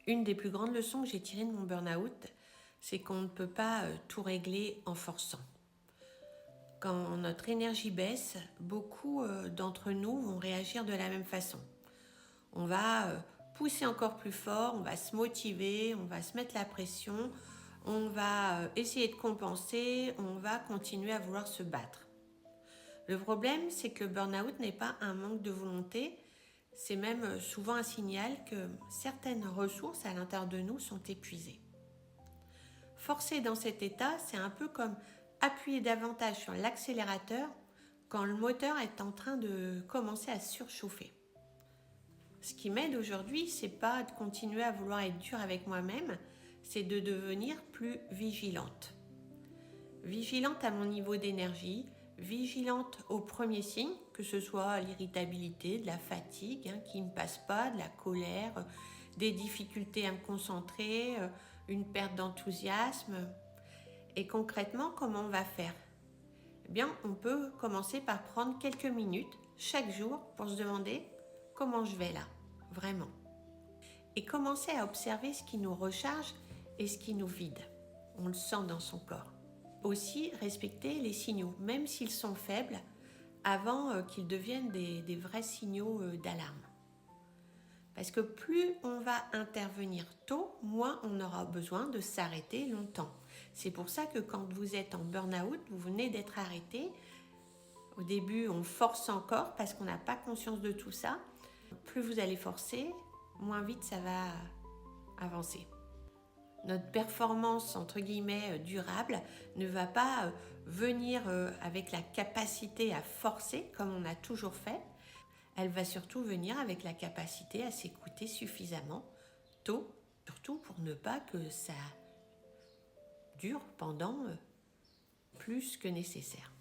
Une des plus grandes leçons que j'ai tirées de mon burn-out, c'est qu'on ne peut pas tout régler en forçant. Quand notre énergie baisse, beaucoup d'entre nous vont réagir de la même façon. On va pousser encore plus fort, on va se motiver, on va se mettre la pression, on va essayer de compenser, on va continuer à vouloir se battre. Le problème, c'est que le burn-out n'est pas un manque de volonté, c'est même souvent un signal que certaines ressources à l'intérieur de nous sont épuisées. Forcer dans cet état, c'est un peu comme appuyer davantage sur l'accélérateur quand le moteur est en train de commencer à surchauffer. Ce qui m'aide aujourd'hui, c'est pas de continuer à vouloir être dure avec moi-même, c'est de devenir plus vigilante. Vigilante à mon niveau d'énergie, vigilante aux premiers signes, que ce soit l'irritabilité, de la fatigue qui ne passe pas, de la colère, des difficultés à me concentrer, une perte d'enthousiasme. Et concrètement, comment on va faire ? Eh bien, on peut commencer par prendre quelques minutes chaque jour pour se demander comment je vais là, vraiment. Et commencer à observer ce qui nous recharge et ce qui nous vide. On le sent dans son corps. Aussi, respecter les signaux, même s'ils sont faibles, avant qu'ils deviennent des vrais signaux d'alarme. Parce que plus on va intervenir tôt, moins on aura besoin de s'arrêter longtemps. C'est pour ça que quand vous êtes en burn-out, vous venez d'être arrêté. Au début, on force encore parce qu'on n'a pas conscience de tout ça. Plus vous allez forcer, moins vite ça va avancer. Notre performance, entre guillemets, durable ne va pas venir avec la capacité à forcer comme on a toujours fait. Elle va surtout venir avec la capacité à s'écouter suffisamment tôt, surtout pour ne pas que ça dure pendant plus que nécessaire.